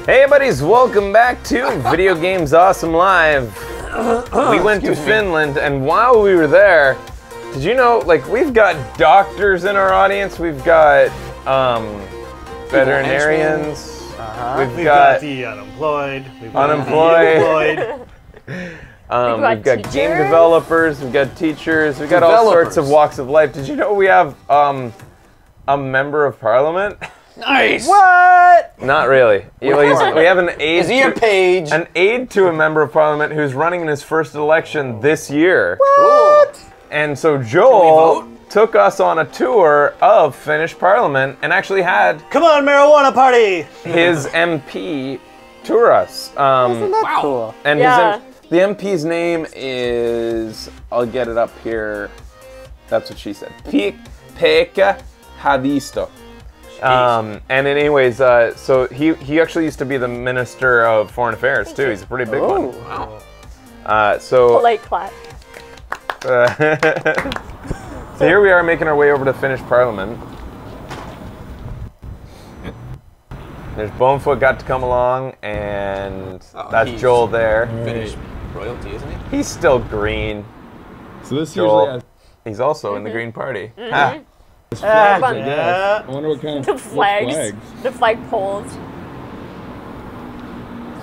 Hey buddies, welcome back to Video Games Awesome Live. We went to Finland, and while we were there, did you know, like, we've got doctors in our audience, we've got veterinarians, we've got the unemployed, we've got game developers, we've got teachers, we've got all sorts of walks of life. Did you know we have a member of parliament? Nice. What? Not really. We have an aide. Is he a page? An aide to a member of parliament who's running in his first election this year. What? And so Joel took us on a tour of Finnish parliament and actually had come on, marijuana party! his MP tour us. Isn't that cool? And the MP's name is, I'll get it up here. That's what she said. Pekka Haavisto. And anyways, so he actually used to be the Minister of Foreign Affairs too. He's a pretty big one. Wow. Polite clap. So here we are making our way over to Finnish Parliament. There's Bonefoot got to come along, and that's Joel there. Finnish royalty, isn't he? He's still green. So this Joel. He's also in the Green Party. I wonder what kind of The flags. The flagpoles.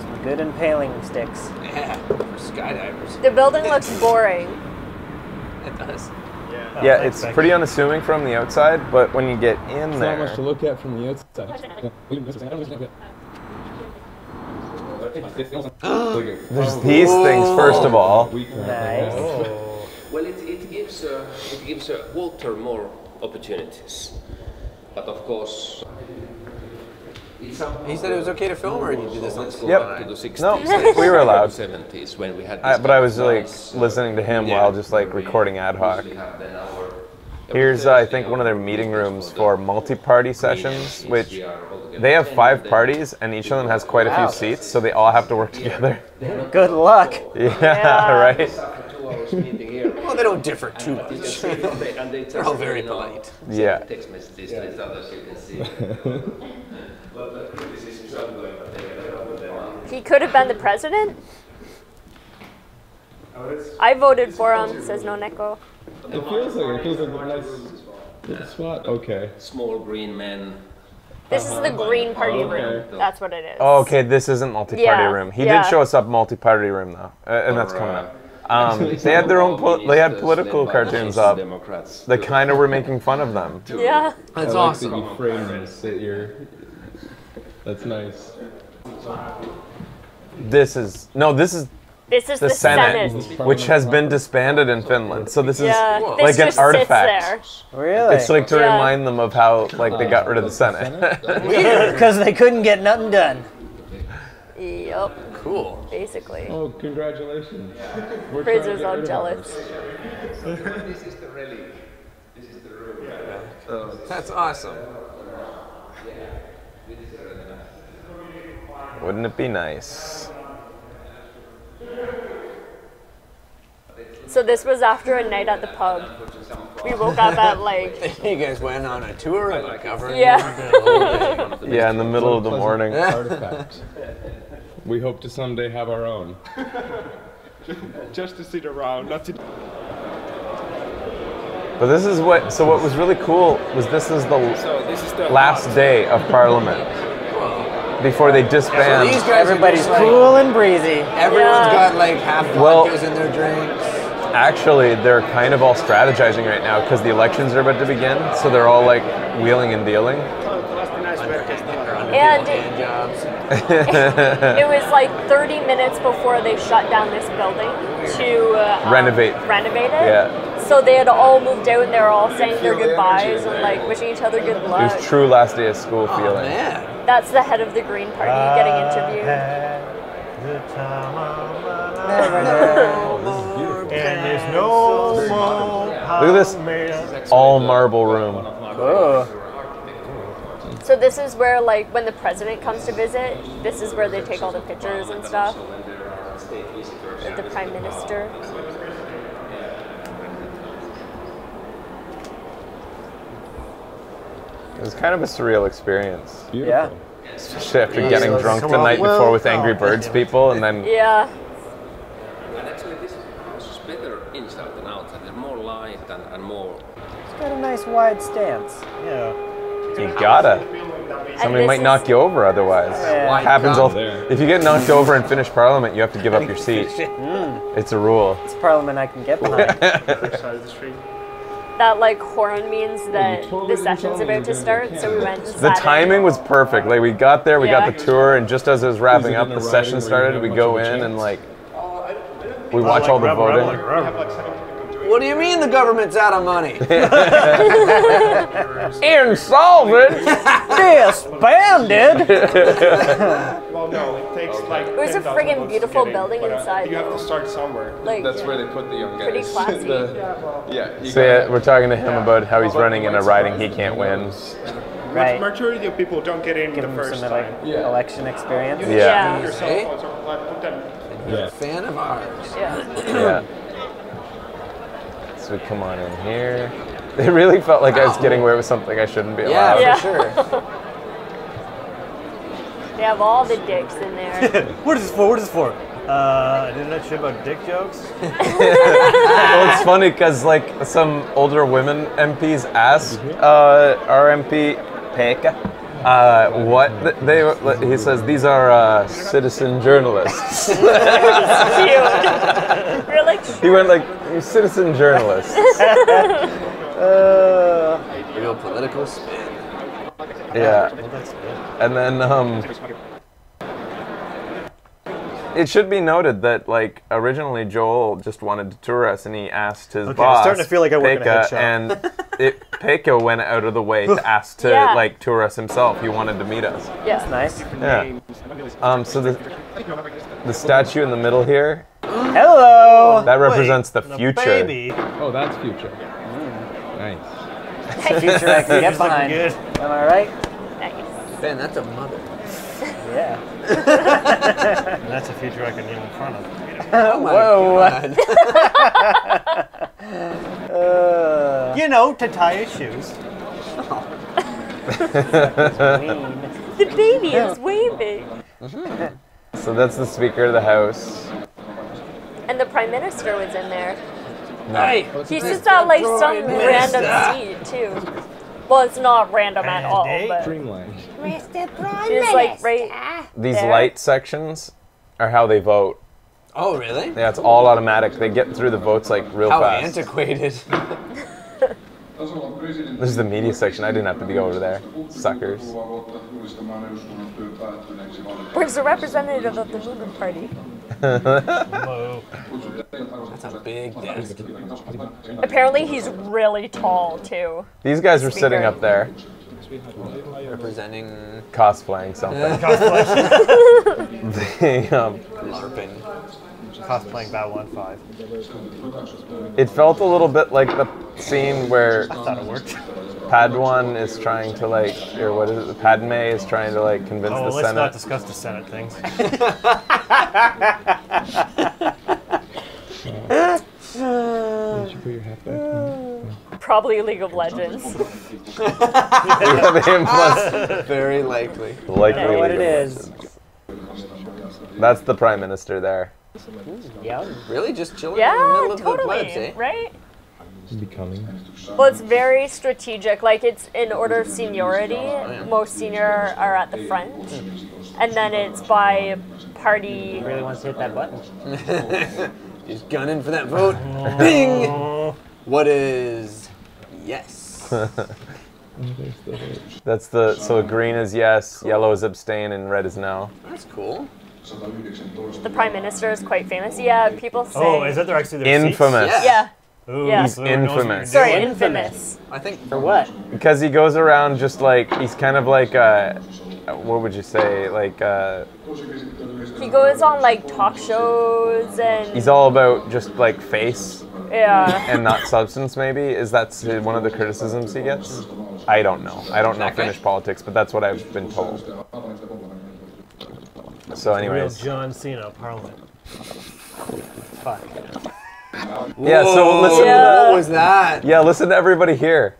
Some good impaling sticks. Yeah, for skydivers. The building looks boring. It does. Yeah, it's pretty unassuming from the outside, but when you get in There's there, not much to look at from the outside. there's these things first of all. Nice. Well, it gives Walter more opportunities, but of course. He said it was okay to film, or you do this next school? Yep. To the 60s, No, we were allowed. 70s when we had. But I was like listening to him while just like recording ad hoc. Here's I think one of their meeting rooms for multi-party sessions, which they have 5 parties and each of them has quite a few seats, so they all have to work together. Good luck. Yeah, right. Well, they don't differ too much. They're all very polite. Yeah. Text messages to others, you can see. He could have been the president. I voted for him, says Noneko. It feels like a nice little spot. Okay. Small green men. This is the Green Party room. That's what it is. Oh, okay, this isn't multi-party room. He did show us up multi-party room though, and that's coming up. They had their own. They had political cartoons up. They kind of were making fun of them. Yeah. That's awesome. awesome. That you framed this at your. That's nice. This is the Senate, which has been disbanded in Finland. So this is like this an artifact. Really? It's like to remind them of how like they got rid of the Senate. Weird, because they couldn't get nothing done. Yep. Cool. Basically. Oh, congratulations. Fraser's all jealous. This is the relic. This is the room. That's awesome. Wouldn't it be nice? So this was after a night at the pub. We woke up at like... You guys went on a tour of the government. Yeah. Yeah, in the middle of the morning. Artifact. We hope to someday have our own. Just to sit around, not to. But this is what. So what was really cool was this is the last day of Parliament before they disband. So these guys Everybody's cool and breezy. Everyone's got like half vodkas in their drinks. Actually, they're kind of all strategizing right now because the elections are about to begin, so they're all like wheeling and dealing. And it was like 30 minutes before they shut down this building to renovate it. Yeah. So they had all moved out and they were all saying their goodbyes and like wishing each other good luck. It was true last day of school feeling. Man. That's the head of the Green Party getting interviewed. And there's no more. Look at this all marble room. So this is where, like, when the president comes to visit, this is where they take all the pictures and stuff. With the prime minister. It was kind of a surreal experience. Beautiful. Especially after getting drunk the night before with Angry Birds people, and then Yeah. And actually, this house is better inside than outside. There's more light and more. It's got a nice wide stance. Yeah. you gotta. And Somebody this might is- knock you over otherwise. Yeah. Happens all. There. If you get knocked over in Finnish Parliament, you have to give up your seat. It's a rule. It's Parliament I can get behind. Side of the street. That like horn means that the session's about to start, so we went and The sat timing in. was perfect. Like we got there, we got Yeah. the tour, and just as it was wrapping up, the gonna session ride started. where We you go have much of a in and chance? like we watch all the voting. What do you mean the government's out of money? Insolvent. Disbanded! Well, no, it takes like. It was a 10,000 friggin' votes to beautiful get in, building but, inside, You have to though. start somewhere. Like, That's where they put the young guys. pretty classy. You So yeah, we're talking to him about how he's running in a riding he can't win. Right. Majority of people don't get in Give the them first some time. election experience. Yeah. Your cell phones are like, put them. A fan of ours. Yeah. Yeah. So we come on in here. It really felt like I was getting away with something I shouldn't be allowed. Yeah. For sure. They have all the dicks in there. What is this for? What is this for? Didn't that shit about dick jokes? Well, it's funny because like some older women MPs asked our MP Pekka what he says. These are citizen journalists. Cute. We're like, He went like citizen journalists. Real political spin. Yeah. And then it should be noted that like originally Joel just wanted to tour us and he asked his Okay, I'm boss starting to feel like I work in a head Pekka, shop. and Pekka went out of the way to ask to Yeah. like tour us himself. He wanted to meet us. yeah. Nice. Yeah. So the statue in the middle here, Hello! that represents the The future. baby. Oh, that's future. Nice. Future I can get behind. Good. Am I right? Nice. Ben, that's a mother. And Yeah. that's a future I can kneel in front of. Oh my God. You know, to tie his shoes. The baby is waving. So that's the Speaker of the House. And the Prime Minister was in there. Hey! He sits at like some random seat too. Well, it's not random at all, but Dreamland. it's like right These there. light sections are how they vote. Oh, really? Yeah, it's all automatic. They get through the votes like real How fast. antiquated. This is the media section. I didn't have to be over there. Suckers. Where's the representative of the movement party? Whoa. That's a big desk. Apparently he's really tall too. These guys were sitting up there Representing cosplaying something. They, LARPing. Cosplaying Babylon 5. it felt a little bit like the scene where Thought it worked. Padawan is trying to like, or what is it? Padme is trying to like convince Oh, the let's not Senate. discuss the Senate things. Probably League of Legends. Yeah, they must Very likely. likely Know what it legal is. versions. That's the Prime Minister there. Yeah. Really? Just chilling in the middle Yeah, of the totally. plebs, eh? Right? Becoming. Well, it's very strategic. Like it's in order of seniority. Most senior are at the front, and then it's by party. Really wants to hit that button. He's gunning for that vote. Bing! What is yes? That's the so green is yes, yellow is abstain, and red is no. That's cool. The Prime Minister is quite famous. Yeah, people say. Oh, is that their actually their Infamous. Yeah. Yeah. Ooh, Yeah. so everyone knows what you're Infamous. Sorry, doing. infamous. I think for what? Because he goes around just like he's kind of like what would you say like He goes on like talk shows and he's all about just like face yeah. and not substance. Maybe is that one of the criticisms he gets? I don't know. I don't know Finnish politics, but that's what I've been told. So, Real anyways, John Cena, Parliament. Fuck. yeah. So listen. Yeah. What was that? Yeah, listen to everybody here.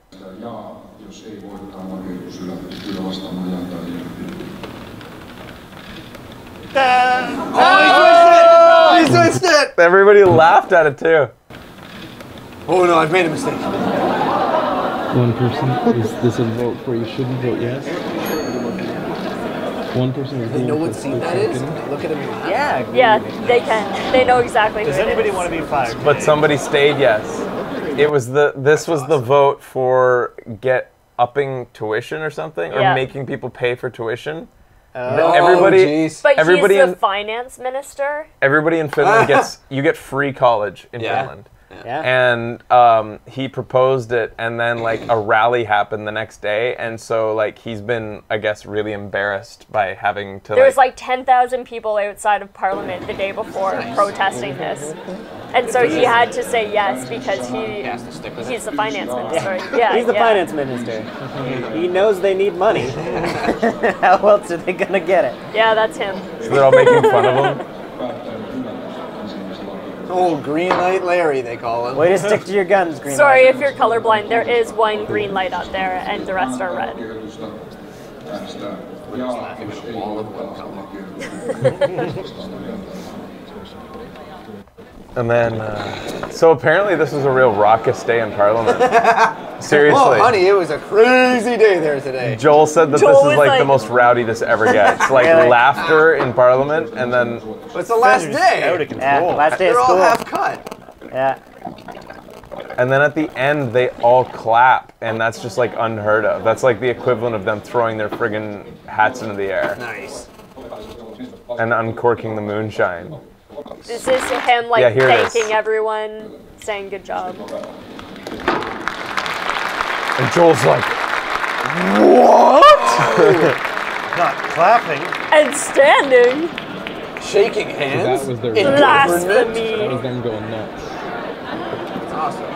Oh, he switched it! Everybody laughed at it too. Oh no, I've made a mistake. One person, is this a vote where you shouldn't vote yes? One person is They know what seat that is? Can they look at him and laugh? Yeah. Yeah, they can. They know exactly who Does it anybody is. want to be fired? But somebody stayed yes. It was this was the vote for upping tuition or something, or Yeah. making people pay for tuition. Oh, Everybody, jeez. But everybody he's the in finance minister. everybody in Finland you get free college in Yeah. Finland. Yeah. And he proposed it, and then like a rally happened the next day, and so like he's been, I guess, really embarrassed by having to. There was like 10,000 people outside of Parliament the day before protesting this, and so he had to say yes because has to stick with he's it. the finance minister. Yeah, He's the yeah. finance minister. He knows they need money. How else are they gonna get it? Yeah, that's him. So they're all making fun of him. Old green light Larry, they call him. Way to stick to your guns, Green Sorry Light. if you're colorblind. There is one green light out there, and the rest are red. Laughing at a wall of one color. And then, so apparently this was a real raucous day in Parliament. Seriously. Oh, honey, it was a crazy day there today. Joel said that Joel this is was like the like- most rowdy this ever gets. Like Really? laughter in Parliament, and then It's the last Out day. of control. Yeah, last day of They're all school. half cut. Yeah. at the end they all clap, and that's just like unheard of. That's like the equivalent of them throwing their friggin' hats into the air Nice. and uncorking the moonshine. This is him like Yeah, here it is. thanking everyone, saying good job. And Joel's like, what? Not clapping. And standing. Shaking hands. that was their in Blasphemy. government. That was them going nuts. That's awesome.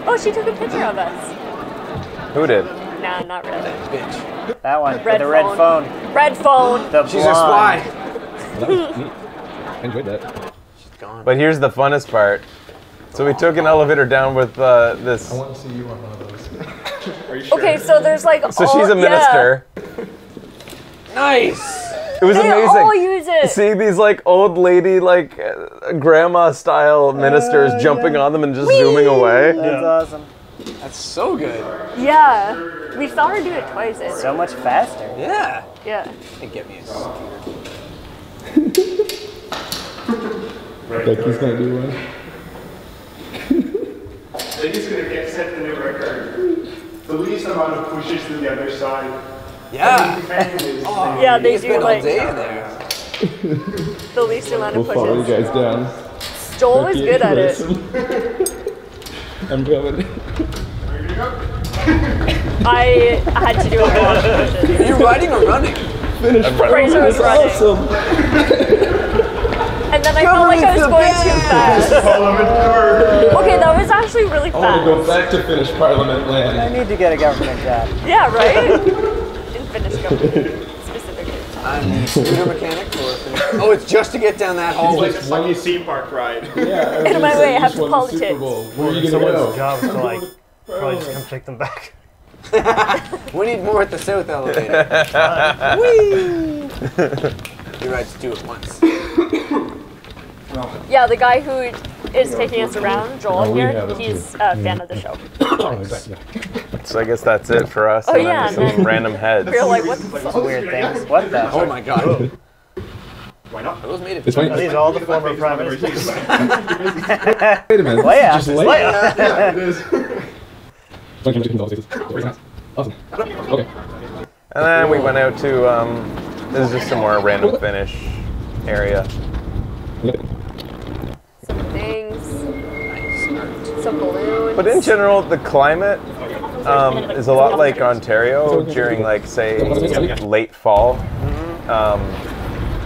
Oh, she took a picture of us. Who did? Nah, not really. Bitch. That one. Red the red phone. Red phone. The She's a blonde. spy. That was neat. I enjoyed that. She's gone. But here's the funnest part. So we took an elevator down with this. I want to see you on one of those. Are you sure? Okay, so there's like So all, she's a minister. Nice. It was They amazing. all use it. See these like old lady, like grandma style ministers jumping on them and just zooming away. That's awesome. That's so good. Yeah. We saw her do it twice. So much faster. Yeah. Yeah. They get me a scooter. Becky's gonna do one. He's going to get set the new record. The least amount of pushes to the other side. Yeah. Yeah, they He's do been all like day in there. the least amount We'll of follow you pushes. guys down. Joel is good at it. I'm coming. I had to do a lot of Are pushes. you riding or running? Fraser was running. Awesome. And then I felt like I was going too fast. Okay, that was actually really I want to go fast. back to Finnish Parliament I land. need to get a government job. Yeah, right? In Finnish government, specifically. I'm the scooter mechanic for Finnish. Oh, it's just to get down that hallway. Like a funny theme park ride. Yeah. Out of my way, I have to Won the Super politics. Bowl. Where are you gonna Someone's go? job to like probably just come take them back. We need more at the south elevator. Whee! You ride to do it once. Yeah, the guy who is taking us around, Joel we here, have it he's a fan of the show. So I guess that's it for us. Oh, and yeah, then and some random heads. We're like, what the fuck? Weird things. What the? Oh my god. Why not? Those made it. It's funny. Are these all the former prime ministers? Wait a minute. Leia. Just Leia. Yeah, it is. Awesome. Okay. And then we went out to this is just some more random Finnish area. Some things, some balloons. But in general, the climate is a lot like Ontario during, like, say, late fall.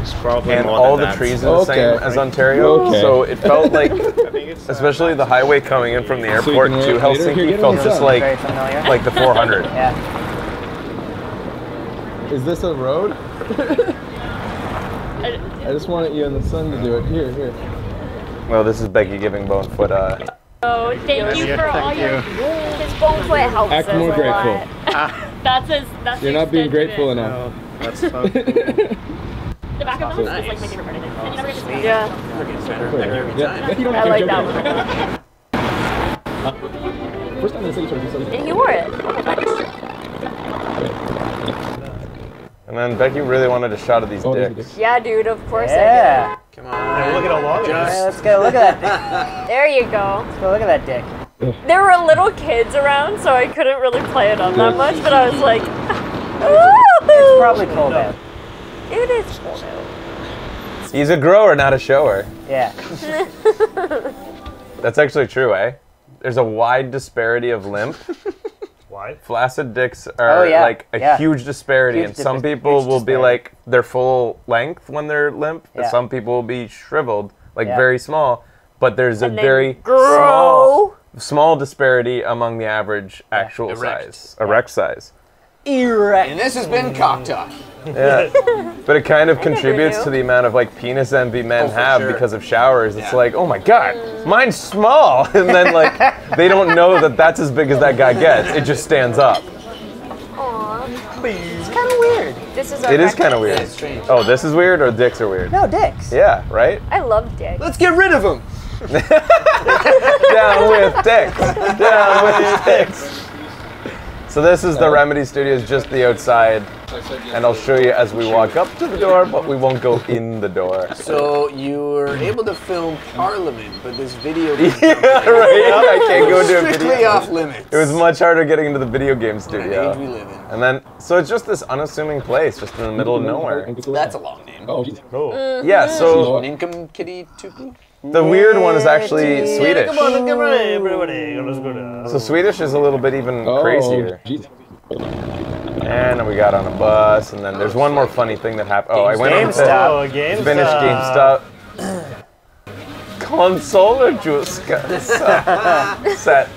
It's probably And all the trees are the same as Ontario. Okay. So it felt like, especially the highway coming in from the So you airport can to wait later? Here, Helsinki get felt in just the like Very familiar. the 400. Yeah. Is this a road? I just wanted you and the sun to do it. Here. Well, this is Becky giving Bonefoot Oh, thank you for all your his bone foot helps Act us more a grateful. lot. That's You're the not being extent of grateful it. enough. That's fun. The back Basketball is like my favorite part of it. And you never get to see Yeah. it. We're getting better and better every time. I like that one. First time in the city sort of And he wore it. And then Becky really wanted a shot of these dicks. Yeah, dude, of course Yeah. Come on. Look at how long it Yeah, is. let's go look at that. I did. There you go. Let's go look at that dick. There were little kids around, so I couldn't really play it on that much, but I was like, It's probably cold out. it is cold out. He's a grower, not a shower. Yeah. That's actually true, eh? There's a wide disparity of limp. Why? Flaccid dicks are like a huge disparity, Huge and some people will be like their full length when they're limp, and Yeah. some people will be shriveled, like Yeah. very small. But there's a And they very grow. small disparity among the average actual size, erect size. Erect. And this has been Cock Talk. Yeah, but it kind of contributes knew. to the amount of like penis envy men for have sure. because of showers. It's Yeah. like, oh my god, mine's small, and then like they don't know that that's as big as that guy gets. It just stands up. Aw. It's kind of weird. This is our It is record. kind of weird. It's strange. Oh, this is weird, or dicks are weird? No, dicks. Yeah, right? I love dick. Let's get rid of him. Down with dicks. Down with dicks. So this is the Remedy Studios, just the outside, and I'll show you as we walk up to the door, but we won't go in the door. So you were able to film Parliament, but this video game Yeah, right. I can't go to a strictly video. off limits. It was much harder getting into the video game What an studio. age we live in. And then, so it's just this unassuming place, just in the middle of nowhere. That's a long name. Oh, Jesus. Yeah, so Ninkum Kitty Tupu? the weird one is actually Swedish. Come on, everybody. Let's go to. So Swedish is a little bit even crazier. Jesus. And then we got on a bus, and then there's one more funny thing that happened. Oh, I went on to Oh, GameStop. Finnish GameStop. Console Juska set.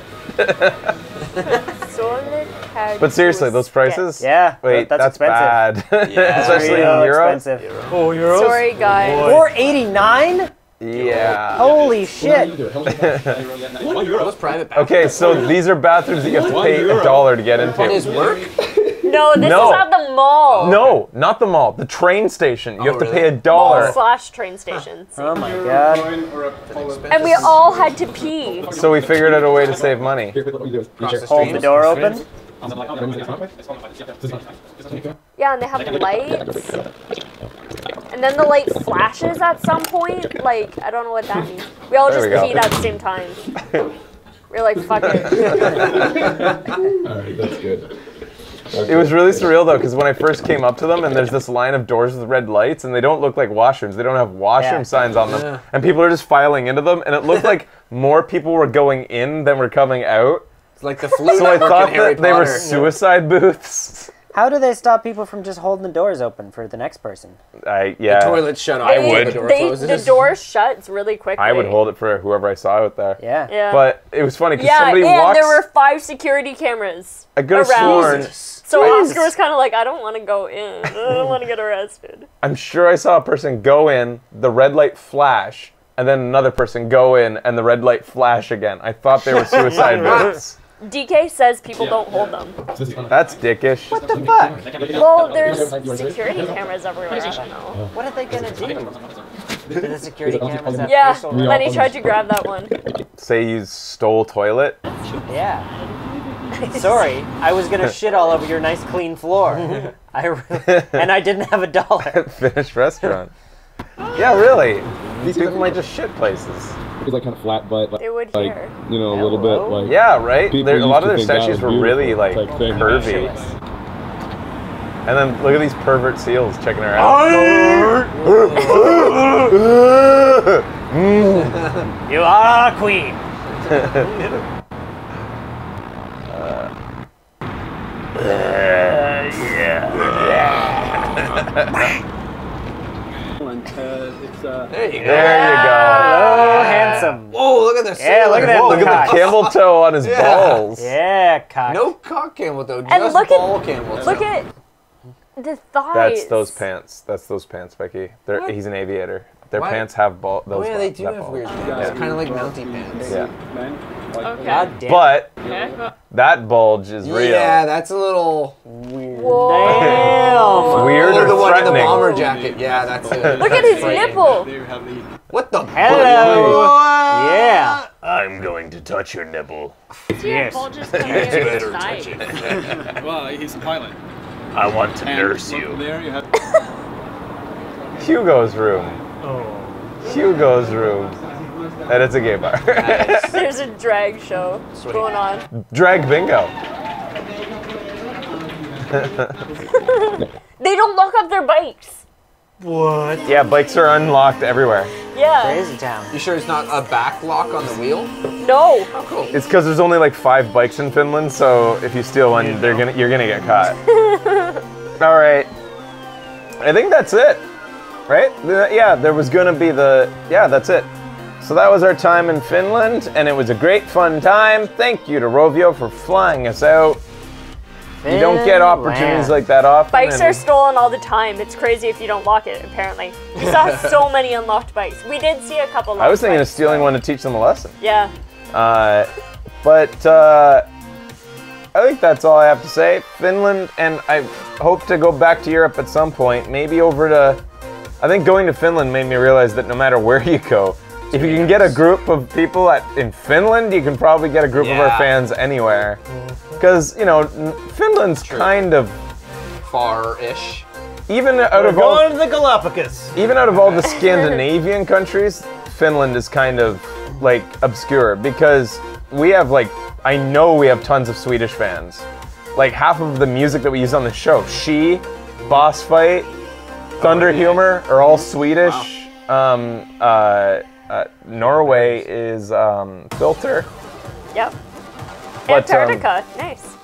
But seriously, those prices? Yeah, Wait, that's bad. Especially in real Europe. expensive. Oh, euros? Sorry, guys. $4.89? Yeah. Holy shit. Those private bathrooms. Okay, so these are bathrooms that you have to pay $1 to get On his into. work? No, this No. is at the mall. No, not the mall. The train station. You have to really? pay Mall $1. / train station. Oh my god. And we all had to pee. So we figured out a way to save money. Hold the door open. Yeah, and they have lights. And then the light flashes at some point. Like, I don't know what that means. We all There just we go. peed at the same time. We're like, fuck it. Alright, that's good. It was really surreal though, because when I first came up to them, and there's this line of doors with red lights, and they don't look like washrooms. They don't have washroom Yeah. signs on them, and people are just filing into them, and it looked like more people were going in than were coming out. It's like the flu So I network thought in Harry that they were Potter. suicide booths. How do they stop people from just holding the doors open for the next person? Yeah. Toilet shut off. I when would. The door The closes. door shuts really quickly. I would hold it for whoever I saw out there. Yeah. Yeah. But it was funny because yeah, somebody and walks. there were 5 security cameras I could have around. sworn. So Jesus. Oscar was kind of like, I don't want to go in. I don't want to get arrested. I'm sure I saw a person go in, the red light flash, and then another person go in, and the red light flash again. I thought they were suicide booths. DK says people don't hold them. That's dickish. What the fuck? Well, there's security cameras everywhere. I don't know. What are they gonna do? Do the security cameras have Yeah, facial and then he tried to grab that one. Say you stole toilet. Yeah. Sorry, I was gonna shit all over your nice clean floor. And I didn't have $1. Finnish restaurant. Yeah, really. These people might just shit places. It's like kind of flat, but like, They would like hear. you know, a little bit like. Yeah, right? People A lot of their used to think that statues was were really beautiful like type thing. curvy. And then look at these pervert seals checking her out. You are a queen. There you go. There you go. Oh, handsome. Whoa, look at this. Yeah, look at that. Look at the camel toe on his balls. Yeah, cock. No cock camel toe, just And look ball at camel toe. look at the thighs. That's those pants. That's those pants, Becky. He's an aviator. Their Why? pants have those. Oh yeah, they do that have ball. weird things. Yeah. It's kind of like mounty pants. Yeah. Okay. God damn. But Okay. that bulge is real. Yeah, that's a little weird. Damn. Weird Oh, or the one in the threatening? bomber jacket. Yeah, that's it. Look at his nipple. What the? Hello. Yeah. I'm going to touch your nipple. Yes. Bulges coming in the side. Well, he's a pilot. I want to And nurse look, you. There you have. Hugo's room. Oh. Hugo's room. And it's a gay bar. There's a drag show going on. Drag bingo. They don't lock up their bikes. What? Yeah, bikes are unlocked everywhere. Yeah. Crazy town. You sure it's not a back lock on the wheel? No. Oh, cool. It's because there's only like 5 bikes in Finland, so if you steal one, you're gonna get caught. All right, I think that's it, right? Yeah, there was gonna be that's it. So that was our time in Finland, and it was a great fun time. Thank you to Rovio for flying us out. You don't get opportunities like that often. Bikes are stolen all the time. It's crazy if you don't lock it, apparently. We saw so many unlocked bikes. We did see a couple locked I was thinking of bikes, stealing one to teach them a lesson. Yeah. But I think that's all I have to say. Finland, and I hope to go back to Europe at some point. Maybe over to, I think going to Finland made me realize that no matter where you go, if you can get a group of people in Finland, you can probably get a group of our fans anywhere. Because, you know, Finland's kind of far-ish. Even out of Going to the Galapagos. Even out of all the Scandinavian countries, Finland is kind of like obscure because we have like, I know we have tons of Swedish fans. Like half of the music that we use on the show, She, Boss Fight, Thunder Humor are all Swedish. Wow. Norway is Filter. Yep. But, Antarctica. Nice.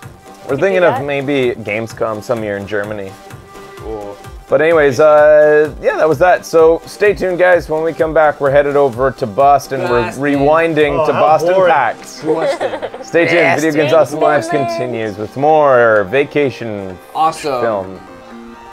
We're do thinking that. of maybe Gamescom some year in Germany. Cool. But anyways, yeah, that was that. So stay tuned, guys. When we come back, we're headed over to Boston. Boston. We're rewinding to how Boston boring. PAX. Boston. Stay tuned. Video Games Awesome Lives continues with more vacation Awesome. film.